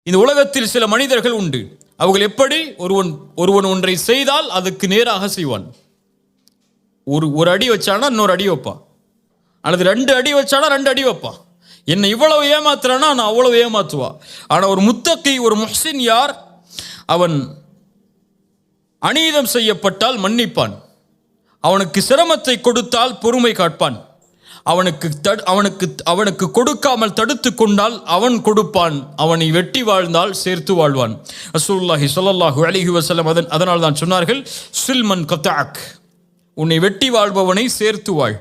இந்த உலகத்தில் சில மனிதர்கள் உண்டு. அவர்கள் எப்படி ஒருவன் ஒன்றை செய்தால் அதுக்கு நேராக செய்வான். ஒரு அடி வச்சானா இன்னொரு அடி வைப்பான், அல்லது 2 அடி வச்சானா 2 அடி வைப்பான். என்னை இவ்வளவு ஏமாத்துறானா நான் அவ்வளவு ஏமாத்துவா. ஆனால் ஒரு முத்தகி, ஒரு முஹ்சின் யார்? அவன் அநீதம் செய்யப்பட்டால் மன்னிப்பான், அவனுக்கு சிரமத்தை கொடுத்தால் பொறுமை காட்பான், அவனுக்கு கொடுக்காமல் தடுத்து கொண்டால் அவன் கொடுப்பான், அவனை வெட்டி வாழ்ந்தால் சேர்த்து வாழ்வான். ரசூலுல்லாஹி ஸல்லல்லாஹு அலைஹி வஸல்லம் அதனால் தான் சொன்னார்கள், சில்மன் கதஅக், உன்னை வெட்டி வாழ்பவனை சேர்த்து வாழ்.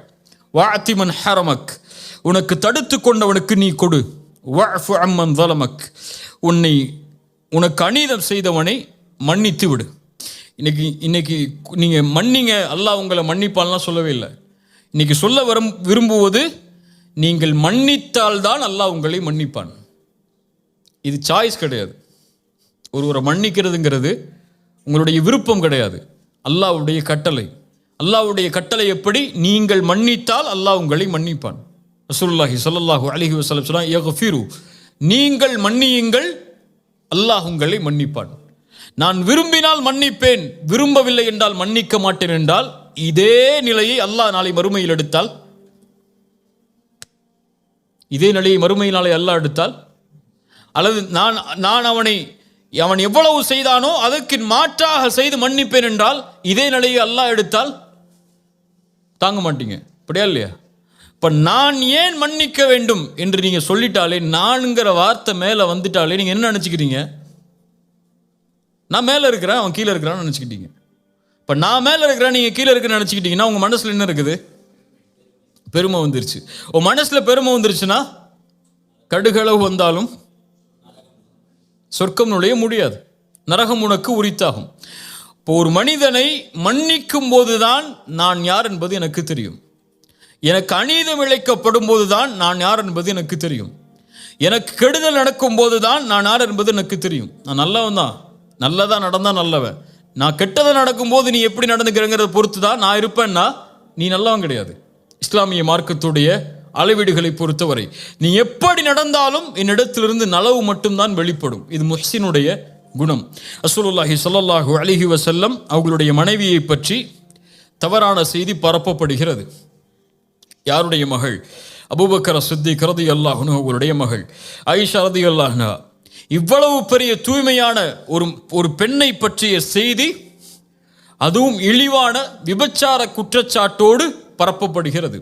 வஅதி மன் ஹரமக், உனக்கு தடுத்து கொண்டவனுக்கு நீ கொடு. வஅஃபு அம்மன் ஸலமக், உனக்கு அநீதம் செய்தவனை மன்னித்து விடு. இன்னைக்கு நீங்கள் மன்னிங்க, அல்லாஹ் உங்களை மன்னிப்பான்லாம் சொல்லவே இல்லை. இன்னைக்கு சொல்ல விரும்புவது, நீங்கள் மன்னித்தால் தான் அல்லாஹ் உங்களை மன்னிப்பான். இது சாய்ஸ் கிடையாது. ஒருவரை மன்னிக்கிறதுங்கிறது உங்களுடைய விருப்பம் கிடையாது, அல்லாஹ்வுடைய கட்டளை. அல்லாஹ்வுடைய கட்டளை எப்படி? நீங்கள் மன்னித்தால் அல்லாஹ் உங்களை மன்னிப்பான். ரசூலுல்லாஹி ஸல்லல்லாஹு அலைஹி வஸல்லம் சொன்னார், யக்ஃபிரு, நீங்கள் மன்னியுங்கள், அல்லாஹ் உங்களை மன்னிப்பான். நான் விரும்பினால் மன்னிப்பேன், விரும்பவில்லை என்றால் மன்னிக்க மாட்டேன் என்றால், இதே நிலையை அல்லாஹ் நாளை மறுமையில் எடுத்தால், இதே நிலையை மறுமையில் நாளை அல்லாஹ் எடுத்தால், அல்லது நான் அவன் எவ்வளவு செய்தானோ அதற்கு மாற்றாக செய்து மன்னிப்பேன் என்றால், இதே நிலையை அல்லாஹ் எடுத்தால் தாங்க மாட்டீங்க. அப்படியா இல்லையா? இப்போ நான் ஏன் மன்னிக்க வேண்டும் என்று நீங்கள் சொல்லிட்டாலே, நான்கிற வார்த்தை மேலே வந்துட்டாலே நீங்கள் என்ன நினச்சிக்கிறீங்க? நான் மேலே இருக்கிறேன், அவன் கீழே இருக்கிறான்னு நினச்சிக்கிட்டீங்க. இப்போ நான் மேலே இருக்கிறேன், நீங்கள் கீழே இருக்கிறேன்னு நினச்சிக்கிட்டீங்கன்னா உங்கள் மனசில் என்ன இருக்குது? பெருமை வந்துருச்சு. உன் மனசில் பெருமை வந்துருச்சுன்னா கடுகளவு வந்தாலும் சொர்க்கம் நுழைய முடியாது, நரகம் உனக்கு உரித்தாகும். இப்போ ஒரு மனிதனை மன்னிக்கும் போதுதான் நான் யார் என்பது எனக்கு தெரியும். எனக்கு அநீதம் இழைக்கப்படும் போதுதான் நான் யார் என்பது எனக்கு தெரியும். எனக்கு கெடுதல் நடக்கும் போதுதான் நான் யார் என்பது எனக்கு தெரியும். நான் நல்லவன் தான், நல்லதா நடந்தா நல்லவன். நான் கெட்டதை நடக்கும்போது நீ எப்படி நடந்துக்கிறங்கிறத பொறுத்து தான் நான் இருப்பேன்னா நீ நல்லவன் கிடையாது. இஸ்லாமிய மார்க்கத்துடைய அளவீடுகளை பொறுத்தவரை நீ எப்படி நடந்தாலும் என்னிடத்திலிருந்து நலவு மட்டும்தான் வெளிப்படும். இது முஹ்சினுடைய குணம். ரசூலுல்லாஹி ஸல்லல்லாஹு அலைஹி வஸல்லம் அவர்களுடைய மனைவியை பற்றி தவறான செய்தி பரப்பப்படுகிறது. யாருடைய மகள்? அபூபக்கர் சித்திக் ரலியல்லாஹு அன்ஹு அவர்களுடைய மகள் ஆயிஷா ரலியல்லாஹு அன்ஹா. இவ்வளவு பெரிய தூய்மையான ஒரு பெண்ணை பற்றிய செய்தி, அதுவும் இழிவான விபச்சார குற்றச்சாட்டோடு பரப்பப்படுகிறது.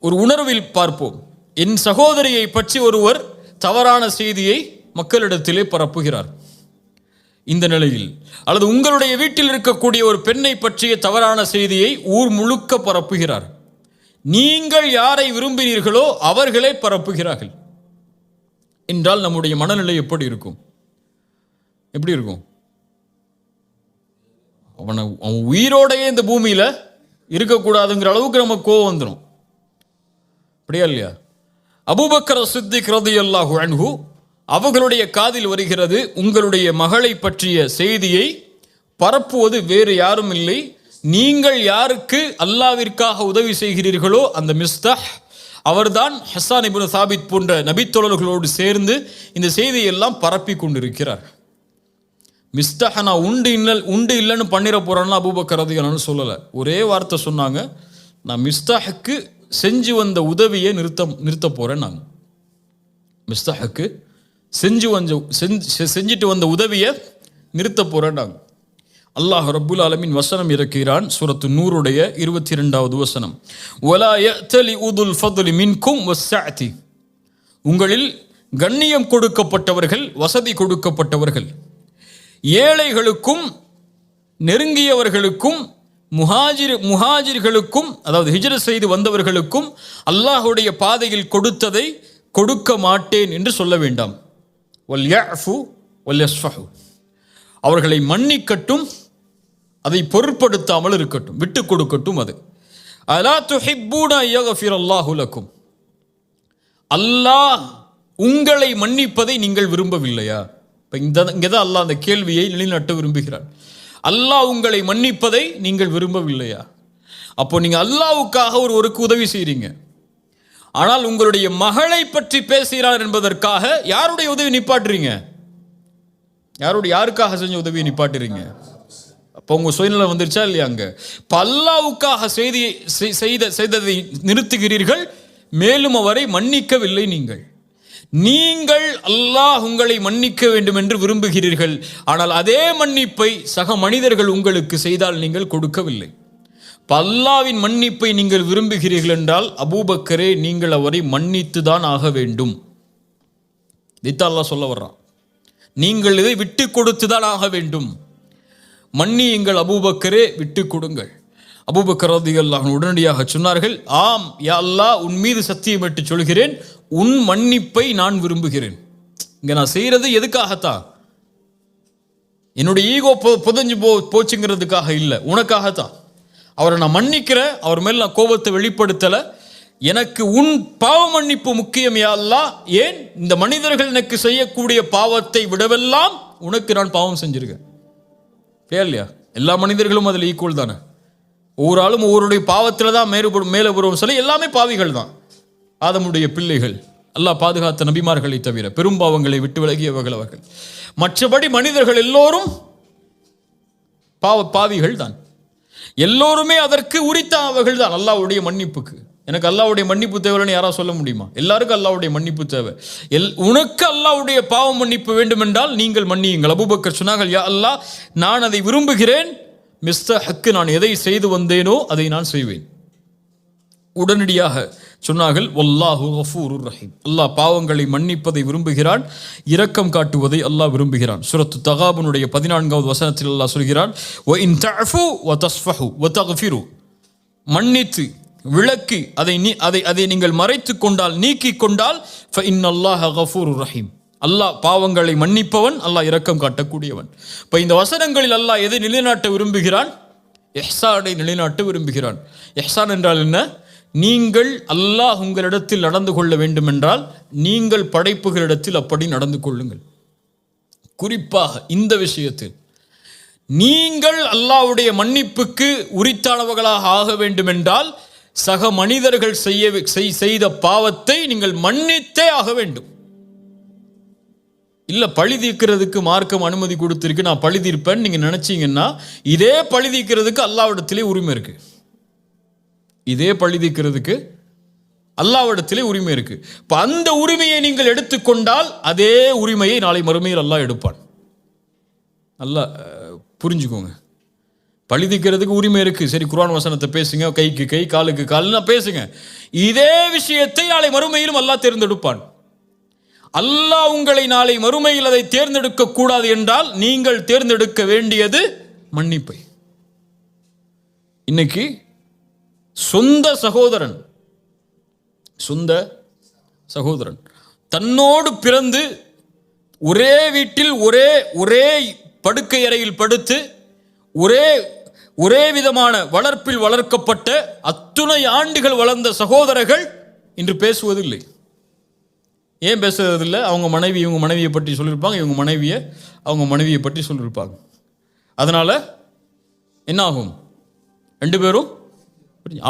ஒரு உணர்வில் பார்ப்போம். என் சகோதரியை பற்றி ஒருவர் தவறான செய்தியை மக்களிடத்திலே பரப்புகிறார். இந்த நிலையில், அல்லது உங்களுடைய வீட்டில் இருக்கக்கூடிய ஒரு பெண்ணை பற்றிய தவறான செய்தியை ஊர் முழுக்க பரப்புகிறார். நீங்கள் யாரை விரும்பினீர்களோ அவர்களே பரப்புகிறார்கள் என்றால் நம்முடைய மனநிலை எப்படி இருக்கும்? எப்படி இருக்கும்? அவன் உயிரோடையே இந்த பூமியில இருக்கக்கூடாதுங்கிற அளவுக்கு நம்ம கோவம் வந்துடும். அப்படியா இல்லையா? அபூபக்கர் சித்திக் ரலியல்லாஹு அன்ஹு அவர்களுடைய காதில் வருகிறது, உங்களுடைய மகளை பற்றிய செய்தியை பரப்புவது வேறு யாரும் இல்லை, நீங்கள் யாருக்கு அல்லாவிற்காக உதவி செய்கிறீர்களோ அந்த மிஸ்தாஹ் அவர்தான் ஹஸ்ஸான் இப்னு சாபித் போன்ற நபித்தோழர்களோடு சேர்ந்து இந்த செய்தியெல்லாம் பரப்பி கொண்டிருக்கிறார். மிஸ்தாஹ் நான் உண்டு இல்லைன்னு பண்ணிட போறேன்னா அபூபக்கர் ரலியல்லாஹு சொல்லலை. ஒரே வார்த்தை சொன்னாங்க, நான் மிஸ்தாஹுக்கு செஞ்சு வந்த உதவியை நிறுத்த போறேன். நான் மிஸ்தாஹுக்கு செஞ்சுட்டு வந்த உதவியை நிறுத்த போறேன். நாங்கள் அல்லாஹ் ரப்புல் ஆலமீன் வசனம் இறக்கிறான். சூரத்து நூருடைய 22வது வசனம், வலா யஅ்தலி உதுல் ஃபத்லி மின்கும் வஸ்ஸஅதி, உங்களில் கண்ணியம் கொடுக்கப்பட்டவர்கள், வசதி கொடுக்கப்பட்டவர்கள், ஏழைகளுக்கும் நெருங்கியவர்களுக்கும் முஹாஜிர்களுக்கும், அதாவது ஹிஜ்ரத் செய்து வந்தவர்களுக்கும் அல்லாஹ்வுடைய பாதையில் கொடுத்ததை கொடுக்க மாட்டேன் என்று சொல்ல வேண்டாம். வல் யஅஃபு வல் யஸ்ஃபஹு, அவர்களை மன்னிக்கட்டும், அதை பொருட்படுத்தாமல் இருக்கட்டும், விட்டு கொடுக்கட்டும். அது அலா துஹிப்பூன யக்ஃபிரல்லாஹு லக்கும், அல்லாஹ் உங்களை மன்னிப்பதை நீங்கள் விரும்பவில்லையா? இப்போ இங்கதான் அல்லாஹ் அந்த கேள்வியை நிலைநாட்ட விரும்புகிறார். அல்லாஹ் உங்களை மன்னிப்பதை நீங்கள் விரும்பவில்லையா? அப்போ நீங்க அல்லாஹ்வுக்காக ஒருவருக்கு உதவி செய்றீங்க, ஆனால் உங்களுடைய மகளை பற்றி பேசுகிறார் என்பதற்காக யாருடைய உதவி நிப்பாட்டுறீங்க? யாருக்காக செஞ்ச உதவியை நிப்பாட்டுறீங்க? அப்போ உங்க சுயநலம் வந்துருச்சா இல்லையா? அங்க அல்லாஹ்வுக்காக செய்ததை நிறுத்துகிறீர்கள், மேலும் அவரை மன்னிக்கவில்லை. நீங்கள் அல்லாஹ் உங்களை மன்னிக்க வேண்டும் என்று விரும்புகிறீர்கள், ஆனால் அதே மன்னிப்பை சக மனிதர்கள் உங்களுக்கு செய்தால் நீங்கள் கொடுக்கவில்லை. அல்லாஹ்வின் மன்னிப்பை நீங்கள் விரும்புகிறீர்கள் என்றால் அபூபக்கரே நீங்கள் அவரை மன்னித்து தான் ஆக வேண்டும். இதைத்தான் அல்லாஹ் சொல்ல வர்றான். நீங்கள் இதை விட்டு கொடுத்து தான் ஆக வேண்டும். மன்னியுங்கள் அபூபக்கரே, விட்டு கொடுங்கள். அபூபக்கர் ரலியல்லாஹு அன்ஹு உடனடியாக சொன்னார்கள், ஆம் யா அல்லாஹ், உன் மீது சத்தியமிட்டு சொல்கிறேன், உன் மன்னிப்பை நான் விரும்புகிறேன். இங்க நான் செய்யறது எதுக்காகத்தான்? என்னுடைய ஈகோ புதஞ்சு போச்சுங்கிறதுக்காக இல்லை, உனக்காகத்தான். அவரை நான் மன்னிக்கிறேன், அவர் மேல் நான் கோபத்தை வெளிப்படுத்தல. எனக்கு உன் பாவ மன்னிப்பு முக்கியம் யா அல்லாஹ். ஏன்? இந்த மனிதர்கள் எனக்கு செய்யக்கூடிய பாவத்தை விடவெல்லாம் உனக்கு நான் பாவம் செஞ்சிருக்கேன். இல்லையா? எல்லா மனிதர்களும் அதில் ஈக்குவல் தானே. ஒவ்வொரு ஆளும் ஒவ்வொருடைய பாவத்தில் தான் மேலே வருவோம் சொல்லி எல்லாமே பாவிகள் தான். ஆதமுடைய பிள்ளைகள், அல்லாஹ் பாதுகாத்த நபிமார்களை தவிர பெரும்பாவங்களை விட்டு விலகியவர்கள் அவர்கள். மற்றபடி மனிதர்கள் எல்லோரும் பாவிகள் தான். எல்லோருமே அதற்கு உரித்தானவர்கள் தான் அல்லாஹ்வுடைய மன்னிப்புக்கு. எனக்கு அல்லாஹ்வுடைய மன்னிப்பு தேவைன்னு யாராவது சொல்ல முடியுமா? எல்லாருக்கும் அல்லாஹ்வுடைய மன்னிப்பு தேவை. உனக்கு அல்லாஹ்வுடைய பாவ மன்னிப்பு வேண்டும் என்றால் நீங்கள் மன்னியுங்கள். அபூபக்கர் சொன்னார்கள், யா அல்லாஹ், நான் அதை விரும்புகிறேன். மிஸ்டர் ஹக்கு, நான் எதை செய்து வந்தேனோ அதை நான் செய்வேன். உடனடியாக சொன்னார்கள், வல்லாஹு கஃபூருர் ரஹீம். அல்லாஹ் பாவங்களை மன்னிப்பதை விரும்புகிறான், இரக்கம் காட்டுவதை அல்லாஹ் விரும்புகிறான். சூரத்து தகாபுனுடைய 14வது வசனத்தில் அல்லாஹ் சொல்கிறான், வ இன் தஅஃபு வ தஸ்ஃபஹு வ தக்ஃபிரு, மன்னித்து விளக்கி அதை நீங்கள் மறைத்து கொண்டால், நீக்கி கொண்டால், ஃப இன்னல்லாஹ கஃபூருர் ரஹீம், அல்லாஹ் பாவங்களை மன்னிப்பவன், அல்லாஹ் இரக்கம் காட்டக்கூடியவன். இப்போ இந்த வசனங்களில் அல்லாஹ் எதை நிலைநாட்ட விரும்புகிறான்? இஹ்சானை நிலைநாட்ட விரும்புகிறான். இஹ்சான் என்றால் என்ன? நீங்கள் அல்லாஹ் உங்களிடத்தில் நடந்து கொள்ள வேண்டும் என்றால் நீங்கள் படைப்புகளிடத்தில் அப்படி நடந்து கொள்ளுங்கள். குறிப்பாக இந்த விஷயத்தில் நீங்கள் அல்லாஹ்வுடைய மன்னிப்புக்கு உரித்தானவர்களாக ஆக வேண்டும் என்றால் சக மனிதர்கள் செய்த பாவத்தை நீங்கள் மன்னித்தே ஆக வேண்டும். இல்ல பழி தீர்க்கிறதுக்கு மார்க்கம் அனுமதி கொடுத்திருக்கு, நான் பழி தீர்ப்பேன் நீங்க நினைச்சீங்கன்னா, இதே பழி தீர்க்கிறதுக்கு அல்லாஹ்விடத்திலே உரிமை இருக்கு. இதே பழி தீர்க்கிறதுக்கு அல்லாஹ்விடத்திலே உரிமை இருக்கு. இப்ப அந்த உரிமையை நீங்கள் எடுத்துக்கொண்டால் அதே உரிமையை நாளை மறுமையில் அல்லாஹ் எடுப்பான். நல்லா புரிஞ்சுக்கோங்க. பழி தீர்க்கிறதுக்கு உரிமை இருக்கு, சரி குர்ஆன் வசனத்தை பேசுங்க, கைக்கு கை காலுக்கு கால்னா பேசுங்க. இதே விஷயத்தை நாளை மறுமையிலும் அல்லாஹ் தேர்ந்தெடுப்பான். அல்லாஹ் உங்களை நாளை மறுமையில் அதை தேர்ந்தெடுக்க கூடாது என்றால் நீங்கள் தேர்ந்தெடுக்க வேண்டியது மன்னிப்பை. இன்னைக்கு சொந்த சகோதரன் தன்னோடு பிறந்து ஒரே வீட்டில் ஒரே படுக்கை அறையில் படுத்து ஒரே விதமான வளர்ப்பில் வளர்க்கப்பட்ட அத்துணை ஆண்டுகள் வளர்ந்த சகோதரர்கள் இன்று பேசுவதில்லை. ஏன் பேசுறதில்லை? அவங்க மனைவி இவங்க மனைவியை பற்றி சொல்லியிருப்பாங்க, இவங்க அவங்க மனைவியை பற்றி சொல்லியிருப்பாங்க. அதனால என்ன ஆகும்? ரெண்டு பேரும்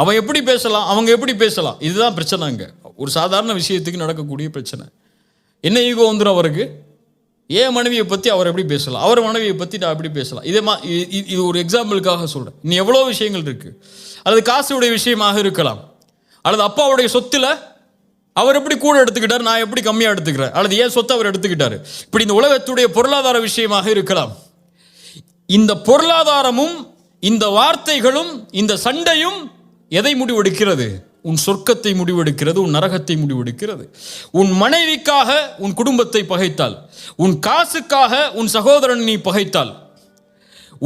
அவன் எப்படி பேசலாம், அவங்க எப்படி பேசலாம், இதுதான் பிரச்சனைங்க. ஒரு சாதாரண விஷயத்துக்கு நடக்கக்கூடிய பிரச்சனை. என்ன ஈகோ வந்துடும் அவருக்கு? ஏன் மனைவியை பற்றி அவர் எப்படி பேசலாம், அவர் மனைவியை பற்றி நான் எப்படி பேசலாம். இது ஒரு எக்ஸாம்பிளுக்காக சொல்கிறேன். இன்னும் எவ்வளோ விஷயங்கள் இருக்குது. அல்லது காசுடைய விஷயமாக இருக்கலாம், அல்லது அப்பாவுடைய சொத்தில் அவர் எப்படி கூட எடுத்துக்கிட்டார், நான் எப்படி கம்மியாக எடுத்துக்கிறேன், அல்லது ஏன் சொத்தை அவர் எடுத்துக்கிட்டாரு. இப்படி இந்த உலகத்துடைய பொருளாதார விஷயமாக இருக்கலாம். இந்த பொருளாதாரமும் இந்த வார்த்தைகளும் இந்த சண்டையும் எதை முடிவெடுக்கிறது? உன் சொர்க்கத்தை முடிவெடுக்கிறது, உன் நரகத்தை முடிவெடுக்கிறது. உன் மனைவிக்காக உன் குடும்பத்தை பகைத்தால், உன் காசுக்காக உன் சகோதரன் நீ பகைத்தால்,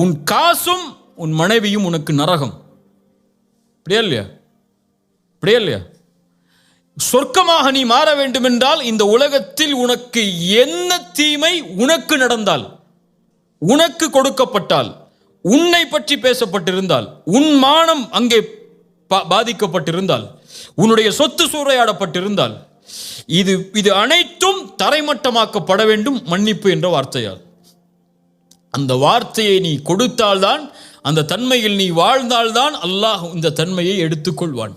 உன் காசும் உன் மனைவியும் உனக்கு நரகம். அப்படியா இல்லையா? சொர்க்கமாக நீ மாற வேண்டும் என்றால் இந்த உலகத்தில் உனக்கு என்ன தீமை உனக்கு நடந்தால், உனக்கு கொடுக்கப்பட்டால், உன்னை பற்றி பேசப்பட்டிருந்தால், உன் மானம் அங்கே பாதிக்கப்பட்டிருந்தால், உன்னுடைய சொத்து சூறையாடப்பட்டிருந்தால், இது அனைத்தும் தரைமட்டமாக்கப்பட வேண்டும் மன்னிப்பு என்ற வார்த்தையால். அந்த வார்த்தையை நீ கொடுத்தால்தான், அந்த தன்மையில் நீ வாழ்ந்தால்தான் அல்லாஹ் இந்த தன்மையை எடுத்துக்கொள்வான்.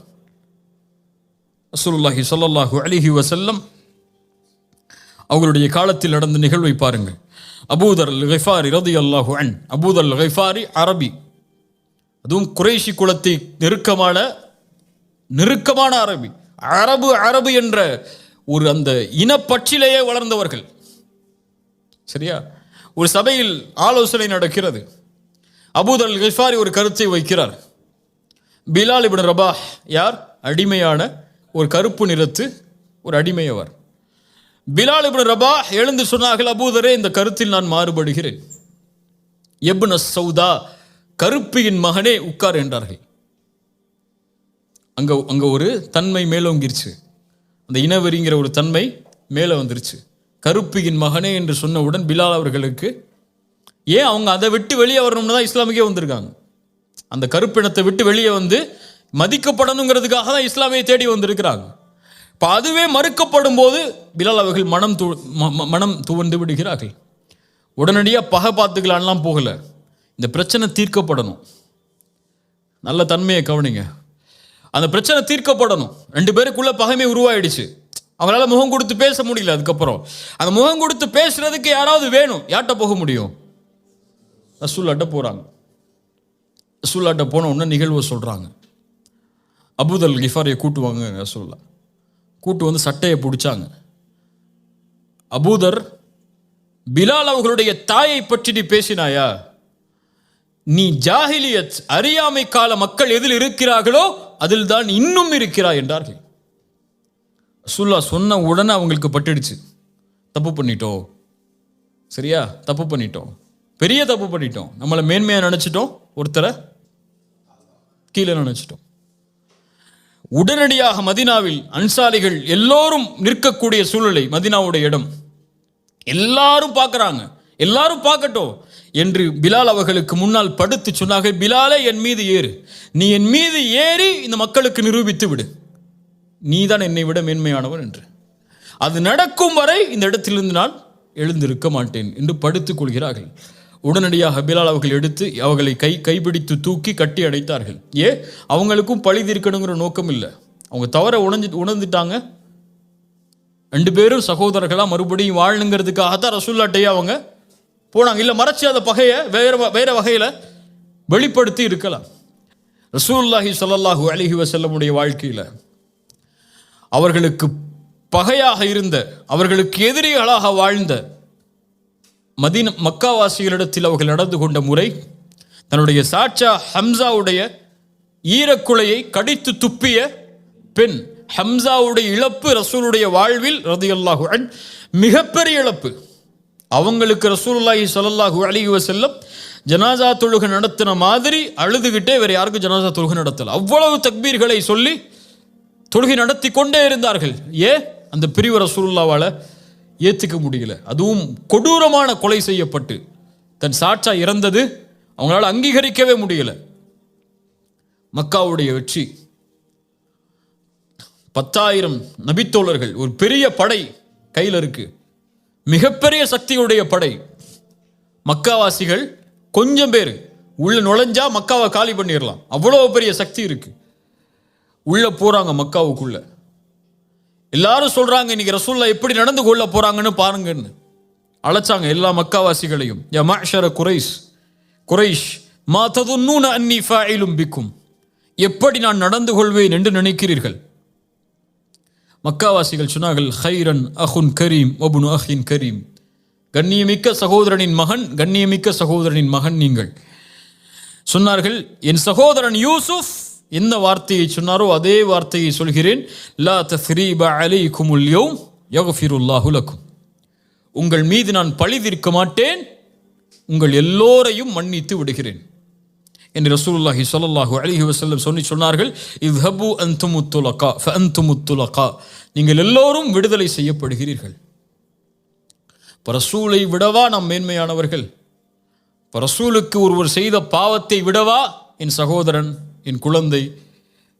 ரசூலுல்லாஹி ஸல்லல்லாஹு அலைஹி வஸல்லம் அவங்களுடைய காலத்தில் நடந்த நிகழ்வை பாருங்கள். அபூதர் அல் கிஃபாரி ரலியல்லாஹு அன். அபூதர் அல் கிஃபாரி அரபி, அதுவும் குறைஷி குலத்தை நெருக்கமான அரபி. அரபு என்ற ஒரு அந்த இனப்பற்றிலேயே வளர்ந்தவர்கள். சரியா? ஒரு சபையில் ஆலோசனை நடக்கிறது. அபூதர் அல் கிஃபாரி ஒரு கருத்தை வைக்கிறார். பிலால் இப்னு ரபாஹ் யார்? அடிமையான ஒரு கருப்பு நிறத்து ஒரு அடிமையவர். பிலால் இப்னு ரபாஹ் எழுந்து சொன்னார்கள், அபூதரே, இந்த கருத்தில் நான் மாறுபடுகிறேன். இப்னு சௌதா, கருப்பியின் மகனே, உட்கார் என்றார்கள். அங்க ஒரு தன்மை மேலோங்கிருச்சு. அந்த இனவெறிங்கிற ஒரு தன்மை மேலே வந்துருச்சு. கருப்பியின் மகனே என்று சொன்னவுடன் பிலால் அவர்களுக்கு ஏன் அவங்க அதை விட்டு வெளியே வரணும்னு தான் இஸ்லாமுக்கே வந்திருக்காங்க. அந்த கருப்பினத்தை விட்டு வெளியே வந்து மதிக்கப்படணுங்கிறதுக்காக தான் இஸ்லாமியை தேடி வந்திருக்கிறாங்க. இப்போ அதுவே மறுக்கப்படும் போது பிலால் அவர்கள் மனம் துவண்டு விடுகிறார்கள். உடனடியாக பகை பார்த்துக்கலான்லாம் போகலை. இந்த பிரச்சனை தீர்க்கப்படணும். நல்ல தன்மையை கவனிங்க. அந்த பிரச்சனை தீர்க்கப்படணும். 2 பேருக்குள்ள பகைமை உருவாயிடுச்சு. அவங்களால முகம் கொடுத்து பேச முடியல. அதுக்கப்புறம் அந்த முகம் கொடுத்து பேசுறதுக்கு யாராவது வேணும். யார்கிட்ட போக முடியும்? ரசூலுல்லாஹ்ட்ட போகிறாங்க. ரசூலுல்லாஹ்ட்ட போன உடனே நிகழ்வை சொல்கிறாங்க. அபூதர் அல் கிஃபாரியை கூட்டுவாங்க. ரசூலுல்லாஹ் கூட்டு வந்து சட்டையை பிடிச்சாங்க. அபூதர், பிலால் அவர்களுடைய தாயை பற்றி நீ பேசினாயா? நீ ஜாஹிலியத் அறியாமை கால மக்கள் எதில் இருக்கிறார்களோ அதில் தான் இன்னும் இருக்கிறாய் என்றார்கள். ரசூலுல்லாஹ் சொன்ன உடனே அவங்களுக்கு பட்டுடுச்சு. தப்பு பண்ணிட்டோம். சரியா? தப்பு பண்ணிட்டோம். பெரிய தப்பு பண்ணிட்டோம். நம்மளை மேன்மையாக நினச்சிட்டோம், ஒருத்தரை கீழே நினச்சிட்டோம். உடனடியாக மதீனாவில் அன்சாரிகள் எல்லோரும் நிற்கக்கூடிய சூழ்நிலை. மதீனாவுடைய இடம் எல்லாரும் பார்க்குறாங்க. எல்லாரும் பார்க்கட்டும் என்று பிலால் அவர்களுக்கு முன்னால் படுத்து சொன்னார்கள், பிலாலே, என் மீது ஏறு. நீ என் மீது ஏறி இந்த மக்களுக்கு நிரூபித்து விடு, நீதான் என்னை விட மேன்மையானவர் என்று. அது நடக்கும் வரை இந்த இடத்திலிருந்து நான் எழுந்திருக்க மாட்டேன் என்று படுத்துக் கொள்கிறார்கள். உடனடியாக பிலால் அவர்கள் எடுத்து அவர்களை கைப்பிடித்து தூக்கி கட்டி அடைத்தார்கள். அவங்களுக்கும் பழி தீர்க்கணுங்கிற நோக்கம் இல்லை. அவங்க தவற உணர்ந்துட்டாங்க. 2 பேரும் சகோதரர்களாக மறுபடியும் வாழணுங்கிறதுக்காகத்தான் ரசூலுல்லாஹ்ட்டே அவங்க போனாங்க. இல்லை மறைச்சி அந்த பகையை வேற வகையில் வெளிப்படுத்தி இருக்கலாம். ரசூலுல்லாஹி ஸல்லல்லாஹு அலைஹி வஸல்லமுடைய வாழ்க்கையில் அவர்களுக்கு பகையாக இருந்த, அவர்களுக்கு எதிரிகளாக வாழ்ந்த மக்காவாசிகளிடத்தில் அவர்கள் நடந்து கொண்ட முறை, தன்னுடைய சாட்சா ஹம்சாவுடைய ஈரக்குலையை கடித்து துப்பிய பெண். ஹம்சாவுடைய இழப்பு ரசூலுடைய வாழ்வில் ரலியல்லாஹு அன்ஹு மிகப்பெரிய இழப்பு. அவங்களுக்கு ரசூலுல்லாஹி ஸல்லல்லாஹு அலைஹி வஸல்லம் ஜனாசா தொழுகை நடத்தின மாதிரி அழுதுகிட்டே வேற யாருக்கும் ஜனாசா தொழுகை நடத்தல. அவ்வளவு தக்பீர்களை சொல்லி தொழுகை நடத்தி கொண்டே இருந்தார்கள். அந்த பிரிவு ரசூலுல்லாஹ்வால ஏற்றுக்க முடியல. அதுவும் கொடூரமான கொலை செய்யப்பட்டு தன் சாட்சா இறந்தது அவங்களால அங்கீகரிக்கவே முடியல. மக்காவுடைய வெற்றி, 10,000 நபித்தோழர்கள், ஒரு பெரிய படை கையில் இருக்கு, மிகப்பெரிய சக்தியுடைய படை. மக்காவாசிகள் கொஞ்சம் பேர் உள்ள நுழைஞ்சா மக்காவை காலி பண்ணிடலாம், அவ்வளோ பெரிய சக்தி இருக்கு. உள்ள போறாங்க மக்காவுக்குள்ள. எல்லாரும் சொல்றாங்க, இன்னைக்கு ரசூலுல்லாஹ் எப்படி நடந்து கொள்ள போறாங்கன்னு பாருங்கன்னு அழைச்சாங்க எல்லா மக்காவாசிகளையும். யா மஅஷர குரைஷ் மா ததுன்னூன அன்னி ஃபாயிலும் பிக்கும், எப்படி நான் நடந்து கொள்வேன் என்று நினைக்கிறீர்கள்? மக்காவாசிகள் சொன்னார்கள், ஹைரன் அஹுன் கரீம் வபுனு அஹின் கரீம், கண்ணியமிக்க சகோதரனின் மகன், கண்ணியமிக்க சகோதரனின் மகன் நீங்கள். சொன்னார்கள், என் சகோதரன் யூசுப் என்ன வார்த்தையை சொன்னாரோ அதே வார்த்தையை சொல்கிறேன். லா தஸ்ரீப அலைக்குமுல் யௌம் யக்ஃபிருல்லாஹு லக்கும், உங்கள் மீது நான் பழி தீர்க்க மாட்டேன், உங்கள் எல்லோரையும் மன்னித்து விடுகிறேன் என்று ரசூலுல்லாஹி ஸல்லல்லாஹு அலைஹி வஸல்லம் சொன்னார்கள். இத்ஹபு அன்துமுத் துலகா ஃபஅன்துமுத் துலகா, நீங்கள் எல்லோரும் விடுதலை செய்யப்படுகிறீர்கள். ரசூலை விடவா நாம் மேன்மையானவர்கள்? ரசூலுக்கு ஒருவர் செய்த பாவத்தை விடவா என் சகோதரன், என் குழந்தை?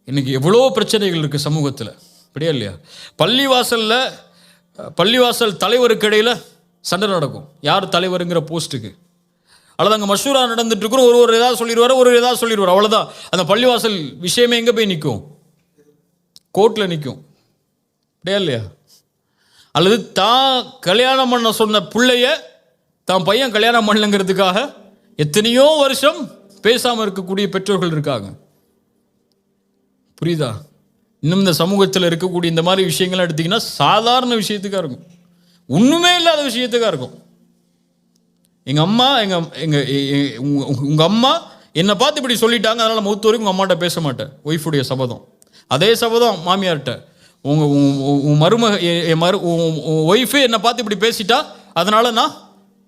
இன்னைக்கு எவ்வளோ பிரச்சனைகள் இருக்கு சமூகத்தில், அப்படியா இல்லையா? பள்ளிவாசல் தலைவருக்கு இடையில சண்டை நடக்கும், யார் தலைவருங்கிற போஸ்ட்டுக்கு. அல்லது அங்கே மஷூரா நடந்துட்டு இருக்கிறோம், ஒரு ஏதாவது சொல்லிடுவார், ஒரு ஏதாவது சொல்லிடுவார், அவ்வளோதான். அந்த பள்ளிவாசல் விஷயமே எங்கே போய் நிற்கும்? கோர்ட்டில் நிற்கும். அப்படியா இல்லையா? அல்லது தான் கல்யாணம் பண்ண சொன்ன பிள்ளைய தான் பையன் கல்யாணம் பண்ணலங்கிறதுக்காக எத்தனையோ வருஷம் பேசாமல் இருக்கக்கூடிய பெற்றோர்கள் இருக்காங்க. புரியுதா? இன்னும் இந்த சமூகத்தில் இருக்கக்கூடிய இந்த மாதிரி விஷயங்கள்லாம் எடுத்திங்கன்னா சாதாரண விஷயத்துக்காக இருக்கும், ஒன்றுமே இல்லாத விஷயத்துக்காக இருக்கும். எங்கள் அம்மா உங்கள் அம்மா என்னை பார்த்து இப்படி சொல்லிட்டாங்க, அதனால் மௌத்து வரைக்கும் உங்கள் அம்மாட்ட பேச மாட்டேன். ஒய்ஃபுடைய சபதம். அதே சபதம் மாமியார்கிட்ட, ஒய்ஃபு என்னை பார்த்து இப்படி பேசிட்டா அதனால் நான்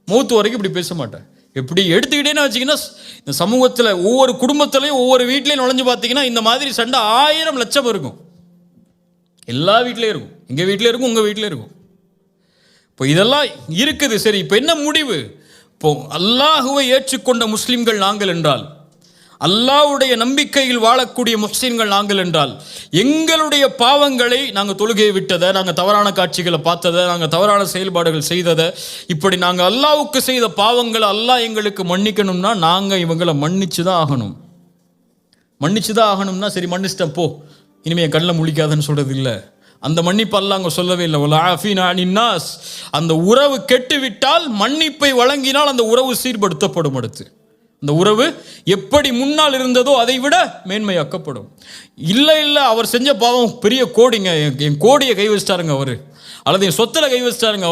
மௌத்து வரைக்கும் இப்படி பேச மாட்டேன். எப்படி எடுத்துக்கிட்டேன்னு வச்சிங்கன்னா, இந்த சமூகத்தில் ஒவ்வொரு குடும்பத்திலையும் ஒவ்வொரு வீட்லேயும் நுழைஞ்சு பார்த்தீங்கன்னா இந்த மாதிரி சண்டை 1000 லட்சம் இருக்கும். எல்லா வீட்லேயும் இருக்கும், எங்கள் வீட்டில் இருக்கும், உங்கள் வீட்டில் இருக்கும். இப்போ இதெல்லாம் இருக்குது. சரி, இப்போ என்ன முடிவு? இப்போ அல்லாஹுவை ஏற்றுக்கொண்ட முஸ்லிம்கள் நாங்கள் என்றால், அல்லாஹ்வுடைய நம்பிக்கையில் வாழக்கூடிய முஸ்லிம்கள் நாங்கள் என்றால், எங்களுடைய பாவங்களை, நாங்கள் தொழுகையை விட்டதை, நாங்கள் தவறான காட்சிகளை பார்த்ததை, நாங்கள் தவறான செயல்பாடுகள் செய்ததை, இப்படி நாங்கள் அல்லாஹ்வுக்கு செய்த பாவங்களை அல்லாஹ் எங்களுக்கு மன்னிக்கணும்னா நாங்கள் இவங்களை மன்னிச்சு தான் ஆகணும். மன்னிச்சு தான் ஆகணும்னா சரி மன்னிச்சிட்டேன் போ, இனிமேல் என் கண்ணில் முழிக்காதுன்னு சொல்கிறது இல்லை. அந்த மன்னிப்பு அல்லாஹ் அங்கே சொல்லவே இல்லை. அந்த உறவு கெட்டுவிட்டால் மன்னிப்பை வழங்கினால் அந்த உறவு சீர்படுத்தப்படும். அடுத்து அந்த உறவு எப்படி முன்னால் இருந்ததோ அதை விட மேன்மையாக்கப்படும். இல்லை அவர் செஞ்ச பாவம் பெரிய கோடிங்க, என் கோடியை கை வச்சிட்டாருங்க அவர், அல்லது என் சொத்தில் கை வச்சிட்டாருங்க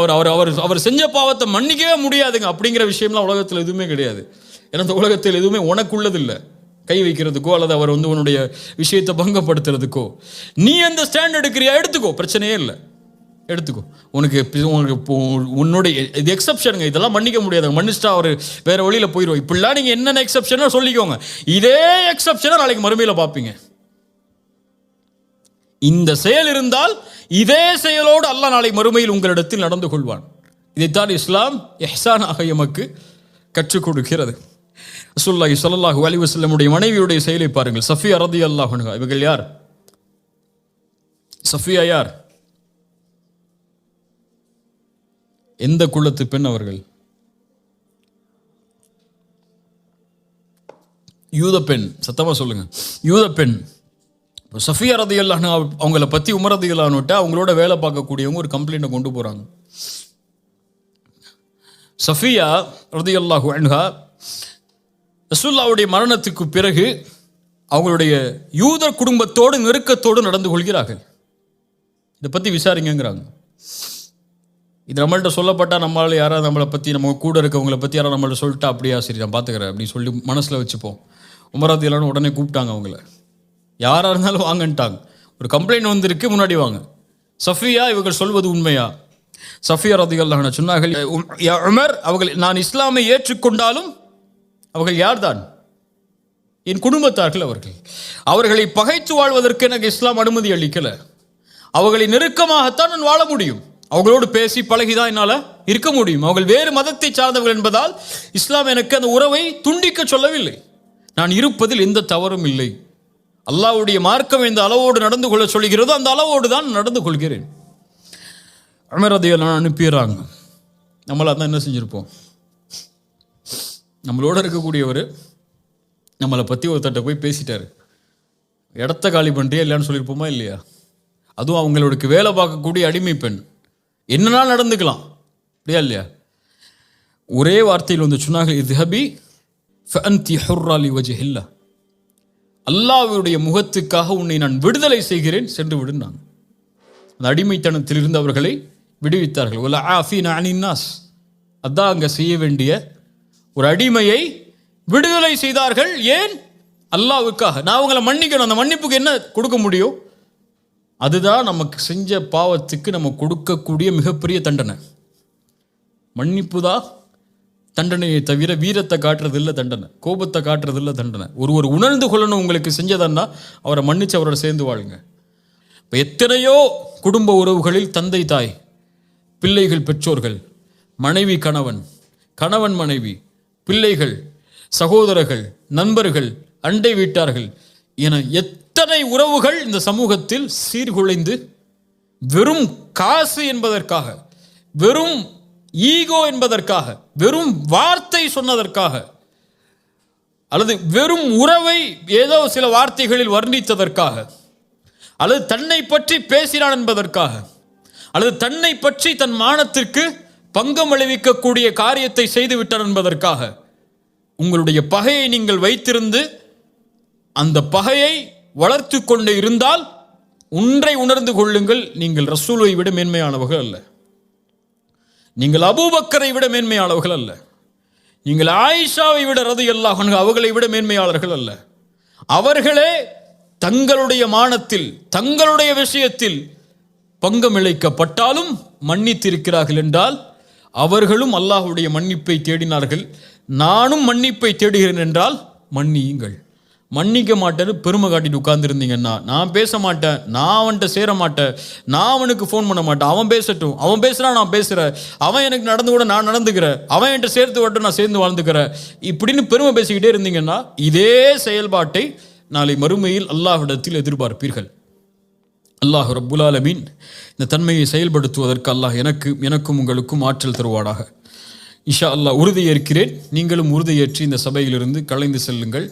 அவர் செஞ்ச பாவத்தை மன்னிக்கவே முடியாதுங்க அப்படிங்கிற விஷயம்லாம் உலகத்தில் எதுவுமே கிடையாது. ஏன்னா இந்த உலகத்தில் எதுவுமே உனக்குள்ளது இல்லை கை வைக்கிறதுக்கோ அல்லது அவர் உன்னுடைய விஷயத்தை பங்கப்படுத்துறதுக்கோ. நீ அந்த ஸ்டாண்ட் எடுக்கிறியா, எடுத்துக்கோ, பிரச்சனையே இல்லை, எடுத்துக்கோ. உனக்கு உன்னுடைய இது எக்ஸப்ஷனுங்க, இதெல்லாம் மன்னிக்க முடியாது, மன்னிச்சிட்டா அவர் வேற வழியில் போயிடுவோம். இப்படிலாம் நீங்கள் என்னென்ன எக்ஸப்ஷனாக சொல்லிக்கோங்க. இதே எக்ஸப்ஷனாக நாளைக்கு மறுமையில் பார்ப்பீங்க. இந்த செயல் இருந்தால் இதே செயலோடு அல்லாஹ் நாளை மறுமையில் உங்களிடத்தில் நடந்து கொள்வான். இதைத்தான் இஸ்லாம் இஹ்சானாக எமக்கு கற்றுக் கொடுக்கிறது. ரசூலுல்லாஹி ஸல்லல்லாஹு அலைஹி வஸல்லமுடைய மனைவியுடைய செயலை பாருங்கள். சஃபியா ரலியல்லாஹு அன்ஹா, இவர்கள் யார்? சஃபியா யார்? எந்த குலத்து பெண் அவர்கள்? யூத பெண். சத்தமா சொல்லுங்க, யூத பெண். சஃபியா ரலியல்லாஹு அன்ஹா அவங்கள பத்தி உமர் ரலியல்லாஹு அன்ஹு அவங்களோட வேலை பார்க்கக்கூடியவங்க ஒரு கம்ப்ளைண்ட்டை கொண்டு போறாங்க. சஃபியா ரலியல்லாஹு அன்ஹா ரசூலுல்லாஹ்வுடைய மரணத்துக்கு பிறகு அவங்களுடைய யூத குடும்பத்தோடு நெருக்கத்தோடு நடந்து கொள்கிறார்கள். இதை பற்றி விசாரிங்கிறாங்க. இது நம்மள்கிட்ட சொல்லப்பட்டால் நம்மளால் யாராவது நம்மளை பற்றி, நம்ம கூட இருக்கவங்களை பற்றி யாராவது நம்மள்ட்ட சொல்லிட்டா அப்படியா சரி நான் பார்த்துக்கிறேன் அப்படின்னு சொல்லி மனசில் வச்சுப்போம். உமர் ரலியல்லாஹு உடனே கூப்பிட்டாங்க அவங்கள. யாராக இருந்தாலும் வாங்கன்ட்டாங்க. ஒரு கம்ப்ளைண்ட் வந்திருக்கு, முன்னாடி வாங்க. சஃபியா இவர்கள் சொல்வது உண்மையா? சஃபியா ரலியல்லாஹு சொன்னார்கள், யா உமர், அவர்கள் நான் இஸ்லாமை ஏற்றுக்கொண்டாலும் அவர்கள் யார்தான்? என் குடும்பத்தார்கள். அவர்களை பகைத்து வாழ்வதற்கு எனக்கு இஸ்லாம் அனுமதி அளிக்கல. அவர்களை நெருக்கமாகத்தான் நான் வாழ முடியும், அவங்களோடு பேசி பழகிதான் என்னால் இருக்க முடியும். அவர்கள் வேறு மதத்தை சார்ந்தவர்கள் என்பதால் இஸ்லாம் எனக்கு அந்த உறவை துண்டிக்க சொல்லவில்லை. நான் இருப்பதில் எந்த தவறும் இல்லை. அல்லாஹ்வுடைய மார்க்கம் எந்த அளவோடு நடந்து கொள்ள சொல்கிறதோ அந்த அளவோடு தான் நடந்து கொள்கிறேன். உமர் ரலியல்லாஹு அனுப்பிடுறாங்க. நம்மளாக தான் என்ன செஞ்சுருப்போம்? நம்மளோட இருக்கக்கூடியவர் நம்மளை பற்றி ஒருத்தட்ட போய் பேசிட்டார், இடத்த காலி பண்ணிட்டே இல்லைன்னு சொல்லியிருப்போமா இல்லையா? அதுவும் அவங்களுக்கு வேலை பார்க்கக்கூடிய அடிமை பெண், என்னன்னாலும் நடந்துக்கலாம், அப்படியா இல்லையா? ஒரே வார்த்தையில் வந்து சொன்னார்கள், இத்ஹபி ஃபஅன்தி ஹுர்ரா லிவஜ்ஹில்லாஹ், அல்லாஹ்வுடைய முகத்துக்காக உன்னை நான் விடுதலை செய்கிறேன், சென்று விடுனாங்க. அந்த அடிமைத்தனத்திலிருந்து அவர்களை விடுவித்தார்கள். வலா ஆஃபீனா அனின் நாஸ், அதான் அங்கே செய்ய வேண்டிய ஒரு அடிமையை விடுதலை செய்தார்கள். ஏன்? அல்லாஹ்வுக்காக. நான் அவங்களை மன்னிக்கணும். அந்த மன்னிப்புக்கு என்ன கொடுக்க முடியும்? அதுதான் நமக்கு செஞ்ச பாவத்துக்கு நம்ம கொடுக்கக்கூடிய மிகப்பெரிய தண்டனை. மன்னிப்பு தான் தண்டனையை தவிர வீரத்தை காட்டுறது இல்லை தண்டனை, கோபத்தை காட்டுறது இல்லை தண்டனை. ஒருவர் உணர்ந்து கொள்ளணும் உங்களுக்கு செஞ்சதன்னா அவரை மன்னிச்சு அவரோட சேர்ந்து வாழுங்க. இப்போ எத்தனையோ குடும்ப உறவுகளில் தந்தை தாய், பிள்ளைகள் பெற்றோர்கள், மனைவி கணவன், கணவன் மனைவி, பிள்ளைகள், சகோதரர்கள், நண்பர்கள், அண்டை வீட்டார்கள் என எத்தனை உறவுகள் இந்த சமூகத்தில் சீர்குலைந்து வெறும் காசு என்பதற்காக, வெறும் ஈகோ என்பதற்காக, வெறும் வார்த்தை சொன்னதற்காக, அல்லது வெறும் உறவை ஏதோ சில வார்த்தைகளில் வர்ணித்ததற்காக, அல்லது தன்னை பற்றி பேசினான் என்பதற்காக அல்லது தன்னை பற்றி தன் மானத்திற்கு பங்கம் விளைவிக்கக்கூடிய காரியத்தை செய்து விட்டார் என்பதற்காக உங்களுடைய பகையை நீங்கள் வைத்திருந்து அந்த பகையை வளர்த்து கொண்டு இருந்தால் ஒன்றை உணர்ந்து கொள்ளுங்கள், நீங்கள் ரசூலை விட மேன்மையானவர்கள் அல்ல, நீங்கள் அபூபக்கரை விட மேன்மையானவர்கள் அல்ல, நீங்கள் ஆயிஷாவை விட ரலியல்லாஹு அன்ஹா அவர்களை விட மேன்மையாளர்கள் அல்ல. அவர்களே தங்களுடைய மானத்தில் தங்களுடைய விஷயத்தில் பங்கம் இழைக்கப்பட்டாலும் மன்னித்திருக்கிறார்கள் என்றால் அவர்களும் அல்லாஹ்வுடைய மன்னிப்பை தேடினார்கள். நானும் மன்னிப்பை தேடுகிறேன் என்றால் மன்னியுங்கள். மன்னிக்க மாட்டேன்னு பெருமை காட்டிட்டு உட்கார்ந்துருந்தீங்கன்னா, நான் பேச மாட்டேன், நான் அவன்கிட்ட சேர மாட்டேன், நான் அவனுக்கு ஃபோன் பண்ண மாட்டேன், அவன் பேசட்டும், அவன் பேசுகிறான் நான் பேசுகிறேன், அவன் எனக்கு நடந்து கூட நான் நடந்துக்கிறேன், அவன் என்கிட்ட சேர்த்து வரட்டும் நான் சேர்ந்து வாழ்ந்துக்கிறேன், இப்படின்னு பெருமை பேசிக்கிட்டே இருந்தீங்கன்னா இதே செயல்பாட்டை நாளை மறுமையில் அல்லாஹ்விடத்தில் எதிர்பார்ப்பீர்கள். அல்லாஹ் ரப்புல் ஆலமீன் இந்த தன்மையை செயல்படுத்துவதற்கு அல்லாஹ் எனக்கும் உங்களுக்கும் ஆற்றல் தருவானாக. இன்ஷா அல்லாஹ் உறுதியேற்கிறேன். நீங்களும் உறுதியேற்றி இந்த சபையிலிருந்து கலைந்து செல்லுங்கள்.